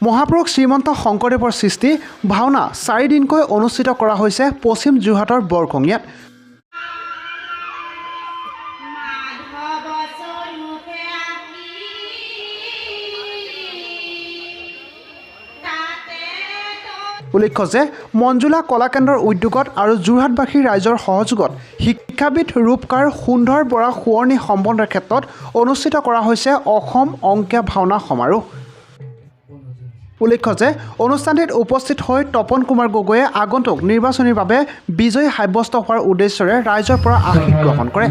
মহাপুৰুষ শ্ৰীমন্ত শংকৰদেৱৰ সৃষ্টি ভাওনা 4 দিনকৈ অনুষ্ঠিত কৰা হৈছে পশ্চিম যোৰহাটৰ বৰকঙিয়াত। উল্লেখ্য যে মঞ্জুলা কলাকেন্দ্ৰৰ উদ্যোগত আৰু যোৰহাটবাসী ৰাইজৰ সহযোগত শিক্ষাবিদ ৰূপকাৰ সুন্দৰ বৰা সোঁৱৰণী সম্বন্ধৰ ক্ষেত্ৰত অনুষ্ঠিত কৰা হৈছে অসম অংকীয়া ভাওনা সমাৰোহ। উল্লেখ্য যে অনুষ্ঠানটিত উপস্থিত হৈ তপন কুমাৰ গগৈয়ে আগন্তুক নিৰ্বাচনীৰ বাবে বিজয়ী সাব্যস্ত হোৱাৰ উদ্দেশ্যৰে ৰাইজৰ পৰা আশীষ গ্ৰহণ কৰে।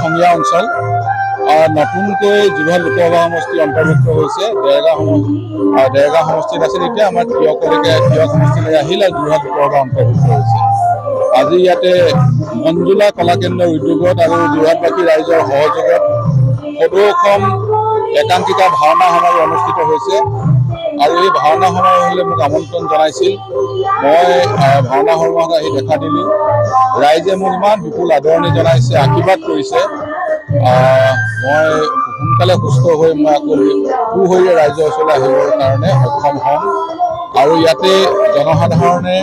খঙিয়া অঞ্চল নতুনকৈ যোৰহাট লোকসভা সমষ্টি অন্তৰ্ভুক্ত হৈছে। দেৰগাঁও সমষ্টিত আছিল, এতিয়া আমাৰ তিয়ক সমষ্টিলৈ আহিল আৰু যোৰহাট লোকসভা অন্তৰ্ভুক্ত হৈছে। আজি ইয়াতে মঞ্জুলা কলাকেন্দ্ৰৰ উদ্যোগত আৰু যোৰহাটবাসী ৰাইজৰ সহযোগত সদৌ অসম একাংকিকা ভাওনা সমাৰোহ অনুষ্ঠিত হৈছে। আৰু এই ভাওনা সমাৰোহলৈ মোক আমন্ত্ৰণ জনাইছিল। মই ভাওনা সমাৰোহত আহি দেখা দিলোঁ। ৰাইজে মোক ইমান বিপুল আদৰণি জনাইছে, আশীৰ্বাদ কৰিছে। মই সোনকালে সুস্থ হৈ মই আকৌ সুশৰীৰে ৰাইজৰ ওচৰলৈ আহিবৰ কাৰণে সক্ষম হ'ম। আৰু ইয়াতে জনসাধাৰণে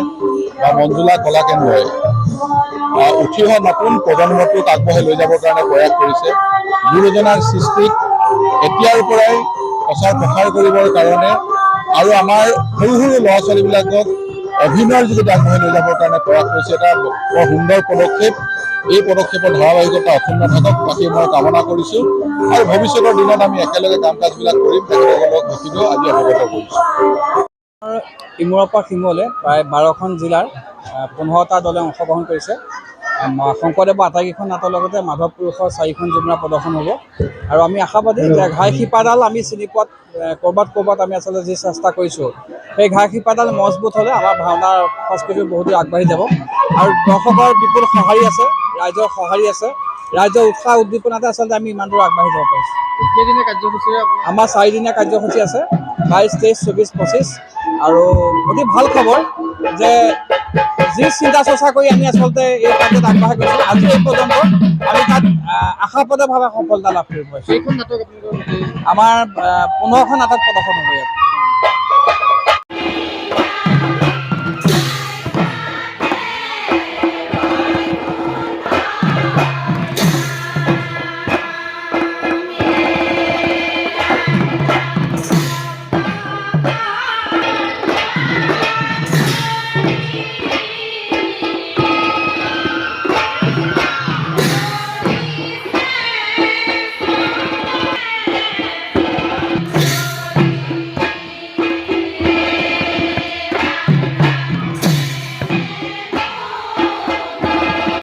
বা মঞ্জুলা কলাকেন্দ্ৰই উঠি অহা নতুন প্ৰজন্মটোক আগবঢ়াই লৈ যাবৰ কাৰণে প্ৰয়াস কৰিছে। গুৰুজনাৰ সৃষ্টিক এতিয়াৰ পৰাই প্ৰচাৰ প্ৰসাৰ কৰিবৰ কাৰণে আৰু আমাৰ সৰু সৰু ল'ৰা ছোৱালীবিলাকক অভিনয়ৰ যোগেদি আগবঢ়াই লৈ যাবৰ কাৰণে প্ৰয়াস কৰিছে। এটা বৰ সুন্দৰ পদক্ষেপ। এই পদক্ষেপৰ ধাৰাবাহিকতা অক্ষুণ্ণ থাকক, বাকী মই কামনা কৰিছোঁ। আৰু ভৱিষ্যতৰ দিনত আমি একেলগে কাম কাজবিলাক কৰিম, তেখেতসকলক দেখিলেও আজি অৱগত কৰিছোঁ। ইমূৰৰ পৰা সিমূৰলৈ প্ৰায় 12খন জিলাৰ 15টা দলে অংশগ্ৰহণ কৰিছে। শংকৰদেৱৰ আটাইকেইখন নাটৰ লগতে মাধৱ পুৰুষৰ 4খন ঝুমুৰা প্ৰদৰ্শন হ'ব। আৰু আমি আশাবাদী যে ঘাই শিপাডাল আমি চিনি পোৱাত ক'ৰবাত আমি আচলতে যি চেষ্টা কৰিছোঁ, সেই ঘাই শিপাডাল মজবুত হ'লে আমাৰ ভাওনাৰ সংস্কৃতি বহুত আগবাঢ়ি যাব। আৰু দৰ্শকৰ বিপুল সঁহাৰি আছে, ৰাইজৰ সঁহাৰি আছে, ৰাইজৰ উৎসাহ উদ্দীপনাতে আচলতে আমি ইমান দূৰ আগবাঢ়ি যাব পাৰিছোঁ। কেইদিনীয়া কাৰ্যসূচীৰে আমাৰ 4 দিনীয়া কাৰ্যসূচী আছে, 22, 23, 24, 25। আৰু অতি ভাল খবৰ যে যি চিন্তা চৰ্চা কৰি আমি আচলতে এই কাৰ্যত আগবাঢ়ি গৈছোঁ, আজি এই পৰ্যন্ত আমি তাত আশাপ্ৰদভাৱে সফলতা লাভ কৰিব পাৰিছোঁ। কেইখন নাটক আপোনালোকৰ আমাৰ 15খন নাটক প্ৰদৰ্শন হ'ব ইয়াত।